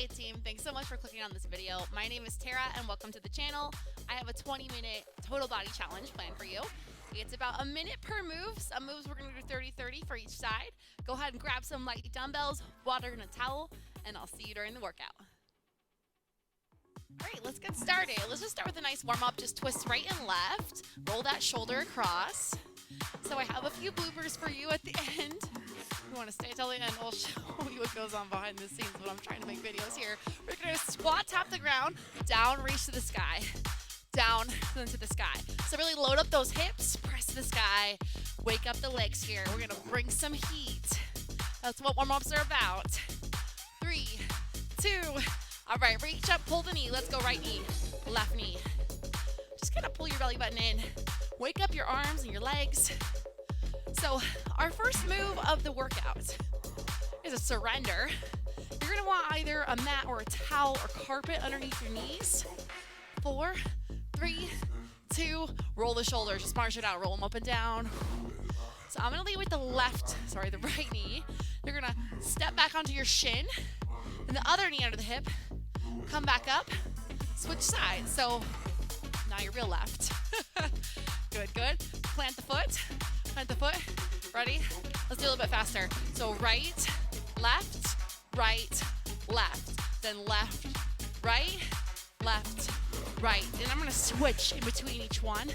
Hi team, thanks so much for clicking on this video. My name is Tara and welcome to the channel. I have a 20-minute total body challenge planned for you. It's about a minute per move. Some moves we're gonna do 30-30 for each side. Go ahead and grab some light dumbbells, water, and a towel, and I'll see you during the workout. All right, let's get started. Let's just start with a nice warm-up. Just twist right and left. Roll that shoulder across. So I have a few bloopers for you at the end. If you want to stay till the end, I'll show you what goes on behind the scenes, but I'm trying to make videos here. We're going to squat, tap the ground, down, reach to the sky. Down, then to the sky. So really load up those hips, press to the sky, wake up the legs here. We're going to bring some heat. That's what warm-ups are about. 3, 2, all right, reach up, pull the knee. Let's go right knee, left knee. Just kind of pull your belly button in. Wake up your arms and your legs. So our first move of the workout is a surrender. You're gonna want either a mat or a towel or carpet underneath your knees. 4, 3, 2, roll the shoulders, just march it out, roll them up and down. So I'm gonna lead with the right knee. You're gonna step back onto your shin, and the other knee under the hip, come back up, switch sides. So now you're real left. Good, good. Plant the foot. Ready? Let's do a little bit faster. So right, left, then left, right. And I'm gonna switch in between each one.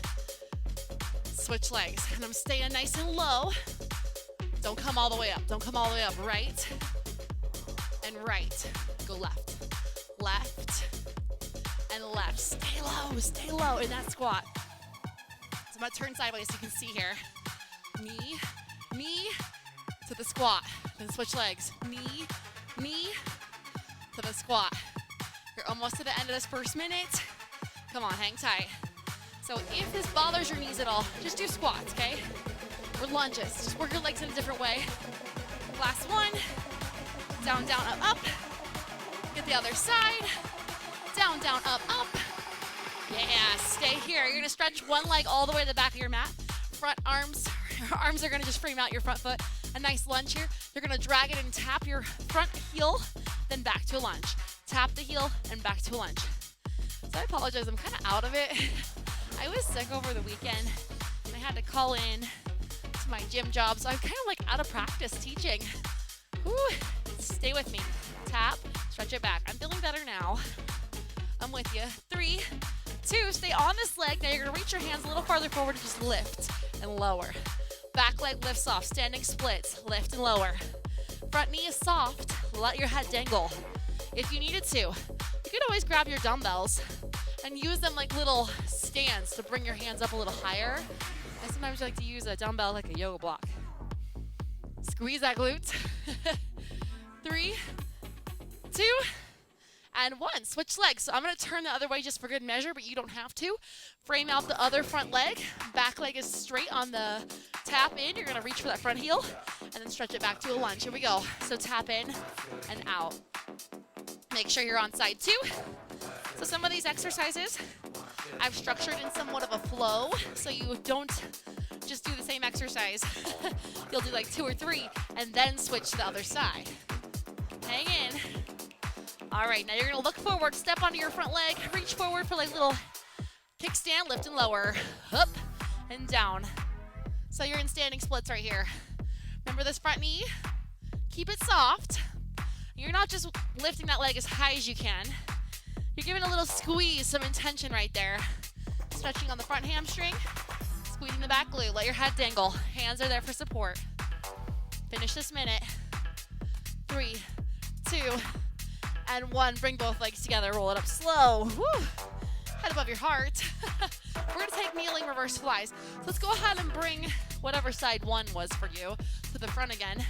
Switch legs, and I'm staying nice and low. Don't come all the way up, right, and right. Go left, and left. Stay low in that squat. So I'm gonna turn sideways so you can see here. Knee to the squat, then switch legs. Knee to the squat. You're almost to the end of this first minute. Come on, hang tight. So if this bothers your knees at all, just do squats, okay? Or lunges, just work your legs in a different way. Last one, down, up. Get the other side, down, up. Yeah, stay here. You're gonna stretch one leg all the way to the back of your mat. Front arms, your arms are gonna just frame out your front foot. A nice lunge here. You're gonna drag it and tap your front heel, then back to a lunge. Tap the heel and back to a lunge. So I apologize, I'm kind of out of it. I was sick over the weekend and I had to call in to my gym job, so I'm kind of like out of practice teaching. Whew. Stay with me. Tap, stretch it back. I'm feeling better now. I'm with you. 3, 2, stay on this leg. Now you're gonna reach your hands a little farther forward and just lift and lower. Back leg lifts off, standing splits, lift and lower. Front knee is soft, let your head dangle. If you needed to, you could always grab your dumbbells and use them like little stands to bring your hands up a little higher. I sometimes like to use a dumbbell like a yoga block. Squeeze that glute. 3, 2, and 1. Switch legs. So I'm gonna turn the other way just for good measure, but you don't have to. Frame out the other front leg. Back leg is straight on the tap in. You're gonna reach for that front heel and then stretch it back to a lunge. Here we go. So tap in and out. Make sure you're on side 2. So some of these exercises I've structured in somewhat of a flow, so you don't just do the same exercise. You'll do like 2 or 3 and then switch to the other side. Hang in. All right, now you're gonna look forward, step onto your front leg, reach forward for like little kickstand, lift and lower, up and down. So you're in standing splits right here. Remember this front knee? Keep it soft. You're not just lifting that leg as high as you can. You're giving a little squeeze, some intention right there. Stretching on the front hamstring, squeezing the back glute, let your head dangle. Hands are there for support. Finish this minute. 3, 2, and 1. Bring both legs together, roll it up slow. Woo. Head above your heart. We're gonna take kneeling reverse flies. So let's go ahead and bring whatever side 1 was for you to the front again.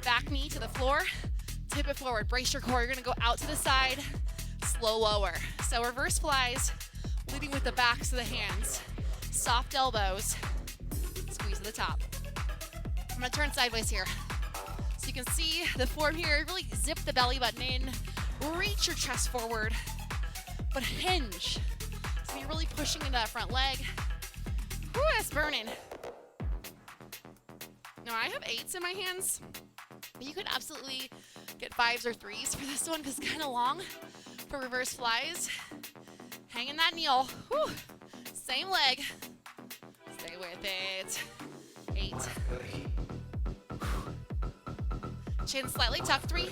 Back knee to the floor, tip it forward, brace your core. You're gonna go out to the side, slow lower. So reverse flies, leading with the backs of the hands. Soft elbows, squeeze to the top. I'm gonna turn sideways here. So you can see the form here, really zip the belly button in, reach your chest forward, but hinge. So you're really pushing into that front leg. Whew, that's burning. Now I have 8s in my hands, but you could absolutely Get 5s or 3s for this one because it's kind of long for reverse flies. Hang in that kneel. Whew. Same leg. Stay with it. 8. Chin slightly tucked. 3,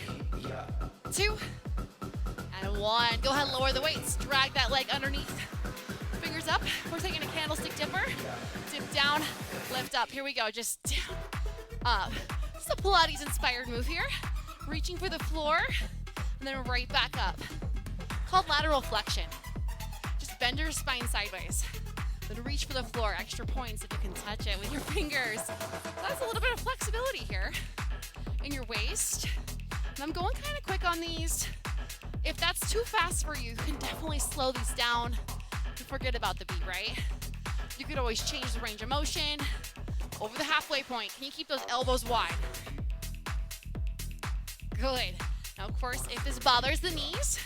2, and 1. Go ahead, lower the weights. Drag that leg underneath. Fingers up. We're taking a candlestick dipper. Dip down, lift up. Here we go. Just down, up. It's a Pilates inspired move here. Reaching for the floor, and then right back up. Called lateral flexion. Just bend your spine sideways. Then reach for the floor. Extra points if you can touch it with your fingers. That's a little bit of flexibility here in your waist. And I'm going kind of quick on these. If that's too fast for you, you can definitely slow these down and forget about the beat, right? You could always change the range of motion. Over the halfway point, can you keep those elbows wide? Good. Now, of course, if this bothers the knees,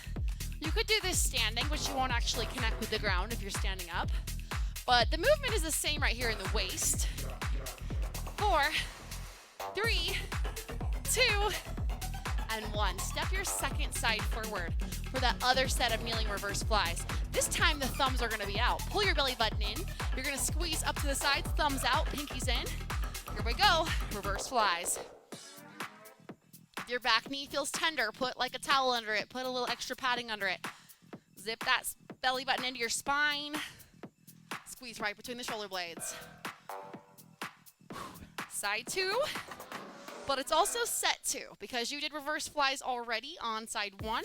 you could do this standing, which you won't actually connect with the ground if you're standing up. But the movement is the same right here in the waist. 4, 3, 2, and 1. Step your second side forward for that other set of kneeling reverse flies. This time the thumbs are gonna be out. Pull your belly button in. You're gonna squeeze up to the sides, thumbs out, pinkies in. Here we go, reverse flies. If your back knee feels tender, put like a towel under it. Put a little extra padding under it. Zip that belly button into your spine. Squeeze right between the shoulder blades. Side 2, but it's also set 2 because you did reverse flies already on side 1.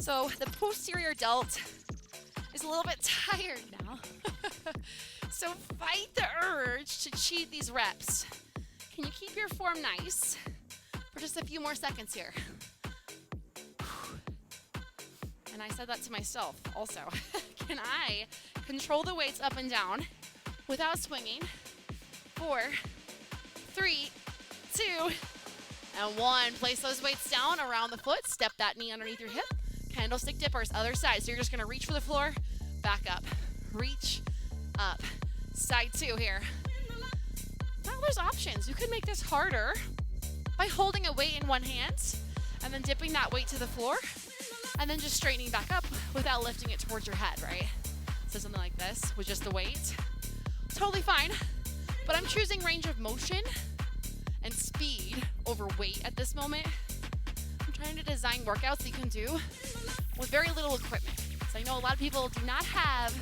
So the posterior delt is a little bit tired now. So fight the urge to cheat these reps. Can you keep your form nice for just a few more seconds here? And I said that to myself also. Can I control the weights up and down without swinging? 4, 3, 2, and 1. Place those weights down around the foot. Step that knee underneath your hip. Candlestick dippers, other side. So you're just gonna reach for the floor, back up. Reach, up. Side 2 here. Now there's options. You could make this harder by holding a weight in one hand and then dipping that weight to the floor and then just straightening back up without lifting it towards your head, right? So something like this with just the weight. Totally fine, but I'm choosing range of motion and speed over weight at this moment. I'm trying to design workouts that you can do with very little equipment. So I know a lot of people do not have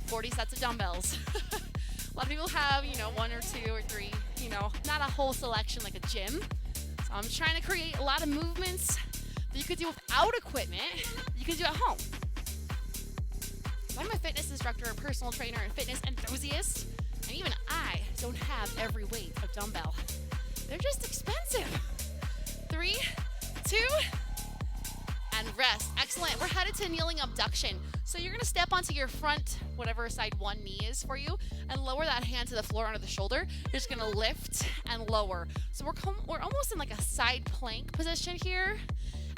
40 sets of dumbbells. A lot of people have, 1 or 2 or 3, not a whole selection like a gym. So I'm trying to create a lot of movements that you could do without equipment, you can do at home. I'm a fitness instructor, a personal trainer, and fitness enthusiast, and even I don't have every weight of dumbbell. They're just expensive. 3, 2, and rest. Excellent. We're headed to kneeling abduction. So you're gonna step onto your front, whatever side one knee is for you, and lower that hand to the floor under the shoulder. You're just gonna lift and lower. So we're almost in like a side plank position here,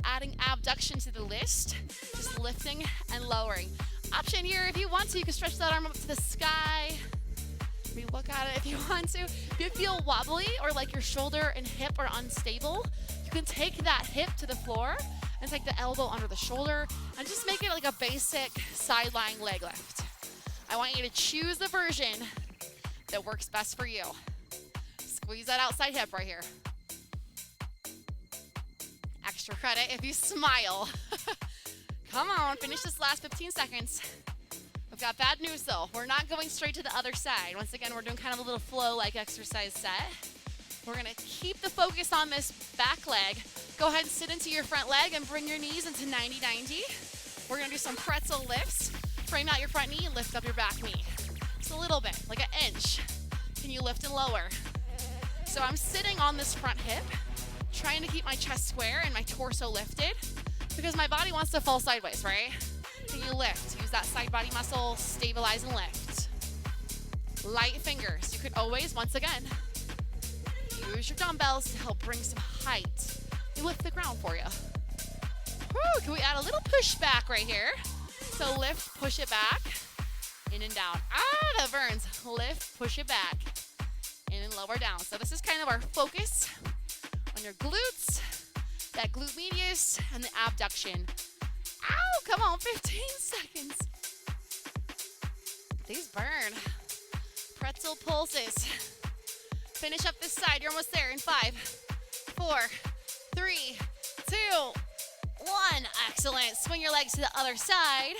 adding abduction to the list, just lifting and lowering. Option here, if you want to, you can stretch that arm up to the sky. Maybe look at it if you want to. If you feel wobbly or like your shoulder and hip are unstable, you can take that hip to the floor and take the elbow under the shoulder and just make it like a basic side lying leg lift. I want you to choose the version that works best for you. Squeeze that outside hip right here. Extra credit if you smile. Come on, finish this last 15 seconds. I've got bad news though. We're not going straight to the other side. Once again, we're doing kind of a little flow-like exercise set. We're gonna keep the focus on this back leg. Go ahead and sit into your front leg and bring your knees into 90-90. We're gonna do some pretzel lifts. Frame out your front knee and lift up your back knee. Just a little bit, like an inch. Can you lift and lower? So I'm sitting on this front hip, trying to keep my chest square and my torso lifted because my body wants to fall sideways, right? Can you lift? Use that side body muscle, stabilize and lift. Light fingers. You could always, once again, use your dumbbells to help bring some height. They lift the ground for you. Woo, can we add a little push back right here? So lift, push it back, in and down. Ah, that burns. Lift, push it back, in and lower down. So this is kind of our focus on your glutes that glute medius and the abduction. Ow, come on, 15 seconds. These burn. Pretzel pulses. Finish up this side, you're almost there in 5, 4, 3, 2, 1. Excellent. Swing your legs to the other side.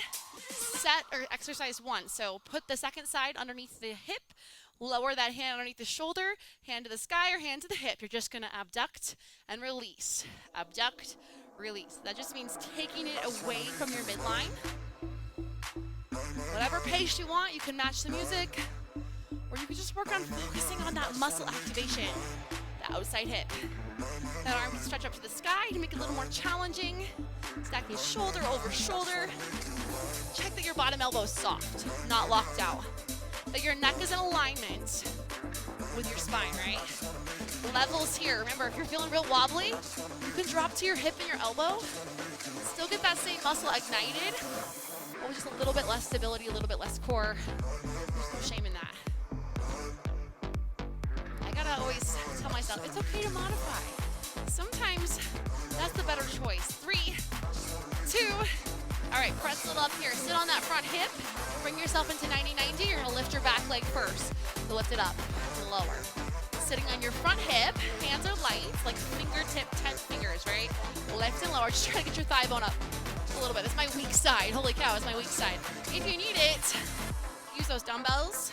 Set or exercise 1. So put the second side underneath the hip, lower that hand underneath the shoulder, hand to the sky or hand to the hip. You're just gonna abduct and release. Abduct, release. That just means taking it away from your midline. Whatever pace you want, you can match the music, or you can just work on focusing on that muscle activation, the outside hip. That arm can stretch up to the sky to make it a little more challenging. Stacking shoulder over shoulder. Check that your bottom elbow is soft, not locked out. That your neck is in alignment with your spine, right? Levels here. Remember, if you're feeling real wobbly, you can drop to your hip and your elbow. Still get that same muscle ignited, but with just a little bit less stability, a little bit less core. There's no shame in that. I gotta always tell myself, it's okay to modify. Sometimes that's the better choice. 3, 2, all right, pretzel it up here. Sit on that front hip. Bring yourself into 90-90. You're gonna lift your back leg first. So lift it up and lower. Sitting on your front hip, hands are light, like fingertip, 10 fingers, right? Lift and lower, just try to get your thigh bone up a little bit. That's my weak side. Holy cow, it's my weak side. If you need it, use those dumbbells,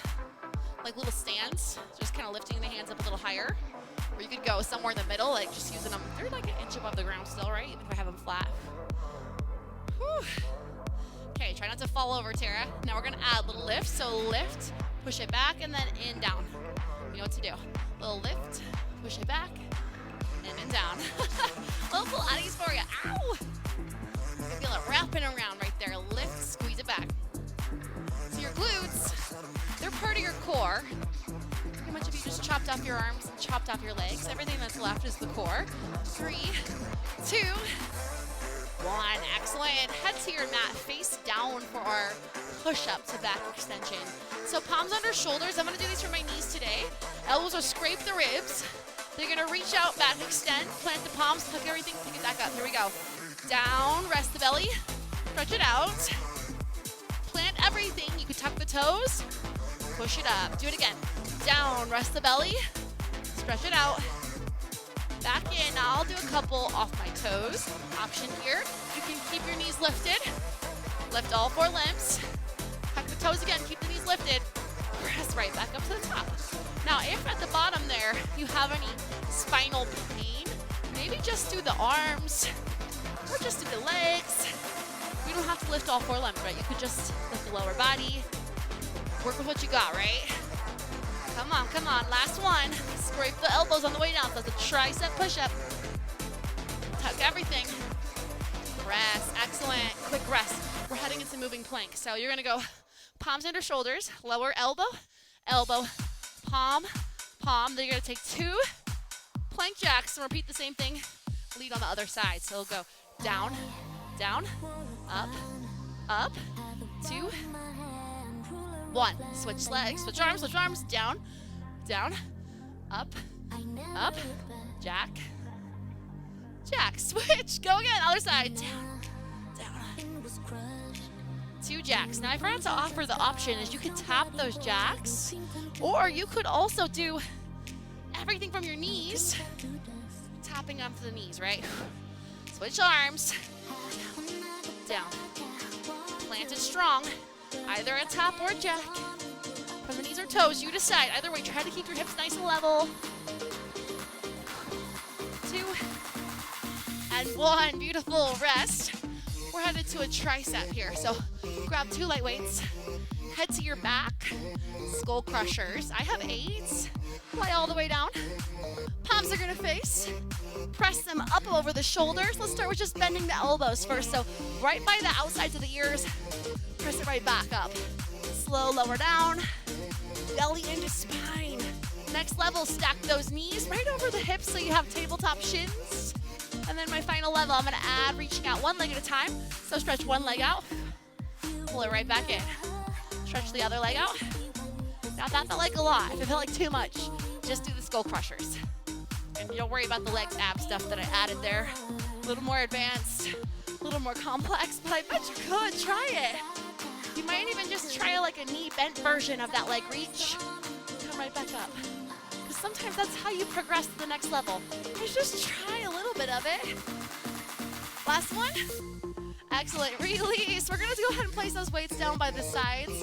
like little stands, just kind of lifting the hands up a little higher. Or you could go somewhere in the middle, like just using them. They're like an inch above the ground still, right? Even if I have them flat. Whew. Okay, try not to fall over, Tara. Now we're gonna add a little lift. So lift, push it back, and then in, down. You know what to do. Little lift, push it back, and down. Little Pilates for you. Ow! I feel it wrapping around right there. Lift, squeeze it back. So your glutes, they're part of your core. Pretty much if you just chopped off your arms and chopped off your legs, everything that's left is the core. 3, 2, 1. Excellent. Head to your mat, face down for our push-up to back extension. So palms under shoulders. I'm going to do these for my knees today. Elbows will scrape the ribs. They're going to reach out, back extend, plant the palms, tuck everything, pick it back up. Here we go. Down, rest the belly, stretch it out. Plant everything. You can tuck the toes, push it up. Do it again. Down, rest the belly, stretch it out. Back in. Now I'll do a couple off my toes. Option here. You can keep your knees lifted. Lift all 4 limbs. Tuck the toes again. Keep the knees lifted. Press right back up to the top. Now, if at the bottom there you have any spinal pain, maybe just do the arms or just do the legs. You don't have to lift all 4 limbs, right? You could just lift the lower body. Work with what you got, right? Come on, come on. Last one. Scrape the elbows on the way down. So that's a tricep push-up. Tuck everything. Rest. Excellent. Quick rest. We're heading into moving plank. So you're going to go palms under shoulders, lower elbow, elbow, palm, palm. Then you're going to take 2 plank jacks and repeat the same thing. Lead on the other side. So we'll go down, down, up, up, 2, 1. Switch legs, switch arms, down, down, up, up, jack, jack. Switch, go again, other side, down, down. 2 jacks. Now I forgot to offer the option is you can tap those jacks, or you could also do everything from your knees, tapping onto the knees, right? Switch arms, down, planted strong, either a tap or a jack. From the knees or toes, you decide. Either way, try to keep your hips nice and level. 2, and 1. Beautiful. Rest. We're headed to a tricep here. So grab 2 light weights. Head to your back. Skull crushers. I have 8. Lie all the way down. Palms are going to face. Press them up over the shoulders. Let's start with just bending the elbows first. So right by the outsides of the ears, press it right back up. Slow, lower down. Belly into spine. Next level, stack those knees right over the hips so you have tabletop shins. And then my final level, I'm going to add reaching out 1 leg at a time. So stretch 1 leg out. Pull it right back in. Stretch the other leg out. Now that felt like a lot. If it felt like too much, just do the skull crushers. And don't worry about the legs ab stuff that I added there. A little more advanced, a little more complex, but I bet you could try it. You might even just try like a knee bent version of that leg reach. Come right back up. Because sometimes that's how you progress to the next level. Is just try a little bit of it. Last one. Excellent. Release. We're going to go ahead and place those weights down by the sides.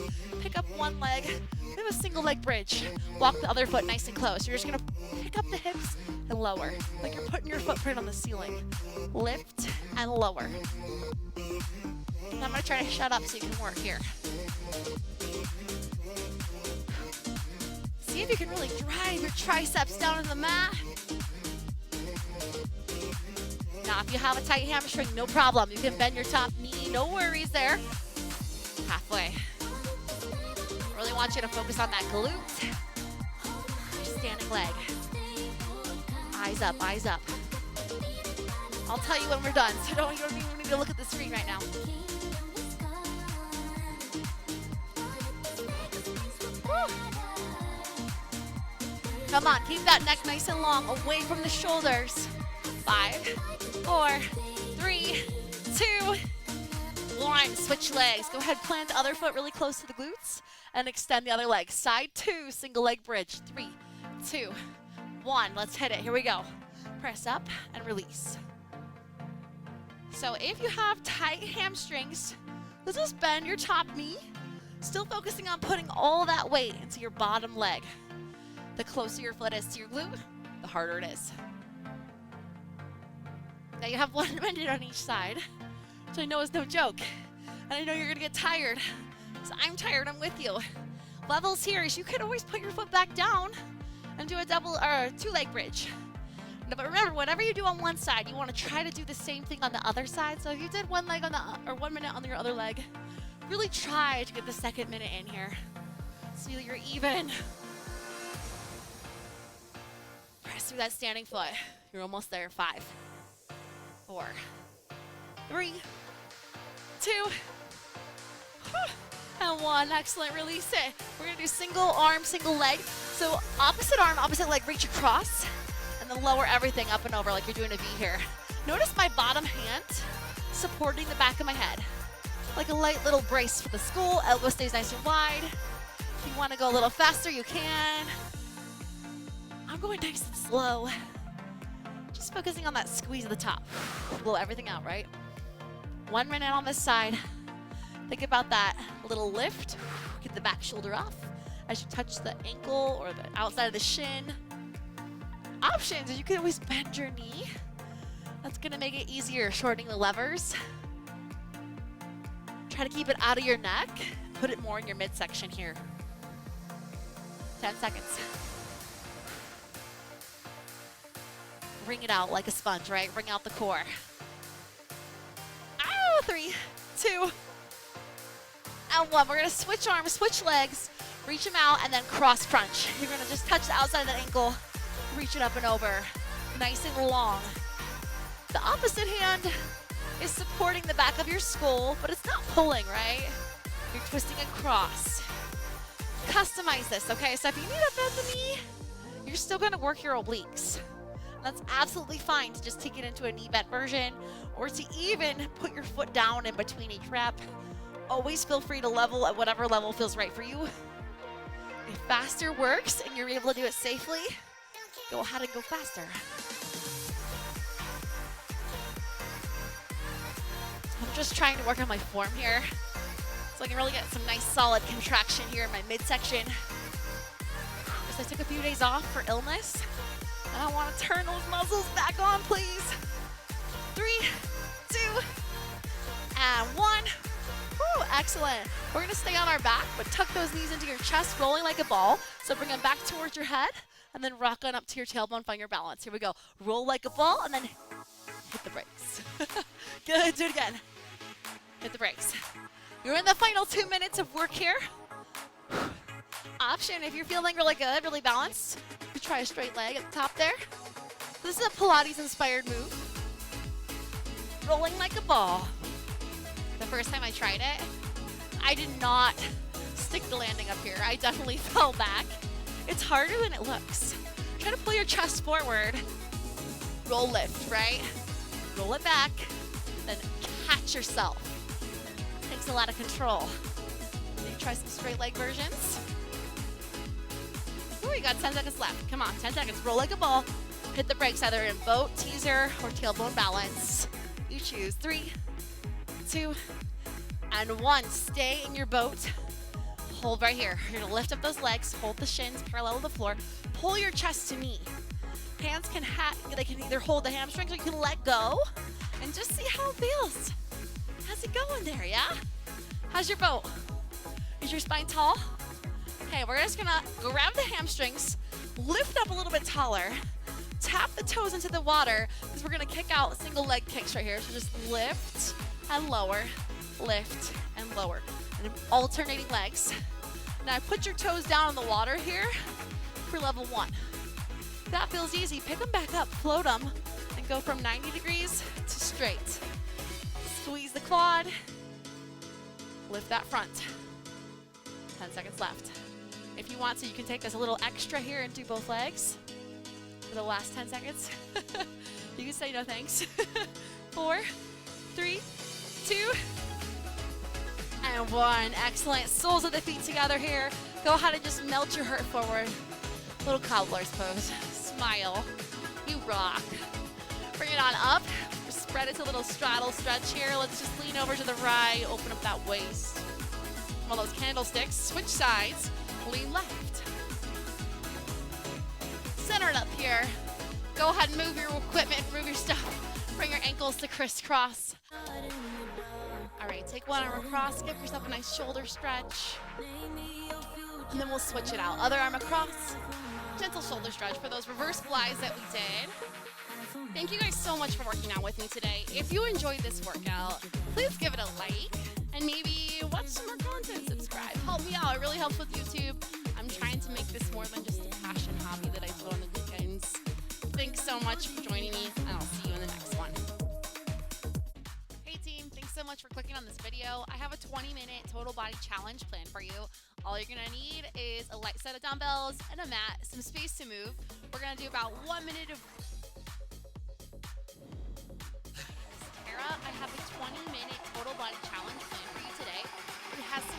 Pick up one leg. We have a single leg bridge. Walk the other foot nice and close. You're just going to pick up the hips and lower. Like you're putting your footprint on the ceiling. Lift and lower. And I'm going to try to shut up so you can work here. See if you can really drive your triceps down to the mat. Now, if you have a tight hamstring, no problem. You can bend your top knee, no worries there. Halfway. Really want you to focus on that glute. Your standing leg. Eyes up, eyes up. I'll tell you when we're done, so you don't even need to look at the screen right now. Woo. Come on, keep that neck nice and long, away from the shoulders. 5, 4, 3, 2, 1. Switch legs. Go ahead, plant the other foot really close to the glutes and extend the other leg. Side 2, single leg bridge. 3, 2, 1. Let's hit it. Here we go. Press up and release. So if you have tight hamstrings, let's just bend your top knee. Still focusing on putting all that weight into your bottom leg. The closer your foot is to your glute, the harder it is. Now you have 1 minute on each side, which I know is no joke. And I know you're gonna get tired. So I'm tired, I'm with you. Levels here is you can always put your foot back down and do a double or 2-leg bridge. But remember, whatever you do on one side, you wanna try to do the same thing on the other side. So if you did 1 leg on the, or 1 minute on your other leg, really try to get the 2nd minute in here so you're even. Press through that standing foot. You're almost there. 5, 4, 3, 2, and 1. Excellent. Release it. We're going to do single arm, single leg. So opposite arm, opposite leg, reach across, and then lower everything up and over like you're doing a V here. Notice my bottom hand supporting the back of my head. Like a light little brace for the school. Elbow stays nice and wide. If you want to go a little faster, you can. I'm going nice and slow. Just focusing on that squeeze at the top. Blow everything out, right? 1 minute on this side. Think about that little lift. Get the back shoulder off as you touch the ankle or the outside of the shin. Options is you can always bend your knee. That's gonna make it easier, shortening the levers. Try to keep it out of your neck. Put it more in your midsection here. 10 seconds. Wring it out like a sponge, right? Wring out the core. Ow, 3, 2, and 1. We're gonna switch arms, switch legs, reach them out, and then cross crunch. You're gonna just touch the outside of the ankle, reach it up and over, nice and long. The opposite hand is supporting the back of your skull, but it's not pulling, right? You're twisting across. Customize this, okay? So if you need to bend the knee, you're still gonna work your obliques. That's absolutely fine to just take it into a knee bent version or to even put your foot down in between each rep. Always feel free to level at whatever level feels right for you. If faster works and you're able to do it safely, go ahead and go faster. I'm just trying to work on my form here so I can really get some nice solid contraction here in my midsection. Because I took a few days off for illness. And I want to turn those muscles back on, please. 3, 2, and 1. Woo, excellent. We're going to stay on our back, but tuck those knees into your chest, rolling like a ball. So bring them back towards your head, and then rock on up to your tailbone, find your balance. Here we go. Roll like a ball, and then hit the brakes. Good, do it again. Hit the brakes. You're in the final 2 minutes of work here. Option, if you're feeling really good, really balanced, you try a straight leg at the top there. This is a Pilates-inspired move. Rolling like a ball. The first time I tried it, I did not stick the landing up here. I definitely fell back. It's harder than it looks. Try to pull your chest forward. Roll lift, right? roll it back, then catch yourself. Takes a lot of control. Maybe try some straight leg versions. Ooh, you got 10 seconds left. Come on, 10 seconds. Roll like a ball. Hit the brakes either in boat, teaser, or tailbone balance. You choose. 3, 2, and 1. Stay in your boat. Hold right here. You're gonna lift up those legs, hold the shins parallel to the floor, pull your chest to knee. Hands they can either hold the hamstrings or you can let go and just see how it feels. How's it going there, yeah? How's your boat? Is your spine tall? Okay, we're just gonna grab the hamstrings, lift up a little bit taller, tap the toes into the water because we're gonna kick out single leg kicks right here. So just lift and lower, lift and lower. And alternating legs. Now put your toes down in the water here for level 1. If that feels easy, pick them back up, float them, and go from 90 degrees to straight. Squeeze the quad, lift that front. 10 seconds left. If you want to, you can take this a little extra here and do both legs for the last 10 seconds. You can say no thanks. 4, 3, 2, and 1. Excellent. Soles of the feet together here. Go ahead and just melt your heart forward. Little cobbler's pose. Smile. You rock. Bring it on up. Spread it to a little straddle stretch here. Let's just lean over to the right. Open up that waist. All those candlesticks. Switch sides. Lean left. Center it up here. Go ahead and move your equipment, move your stuff. Bring your ankles to crisscross. All right, take one arm across, give yourself a nice shoulder stretch. And then we'll switch it out. Other arm across, gentle shoulder stretch for those reverse flies that we did. Thank you guys so much for working out with me today. If you enjoyed this workout, please give it a like and maybe watch some more content, subscribe. Help me out, it really helps with YouTube. I'm trying to make this more than just a passion hobby that I do on the weekends. Thanks so much for joining me, and I'll see you in the next one. Hey team, thanks so much for clicking on this video. I have a 20-minute total body challenge planned for you. All you're gonna need is a light set of dumbbells and a mat, some space to move. We're gonna do about 1 minute of Tara, I have a 20-minute total body challenge planned for you today. It has some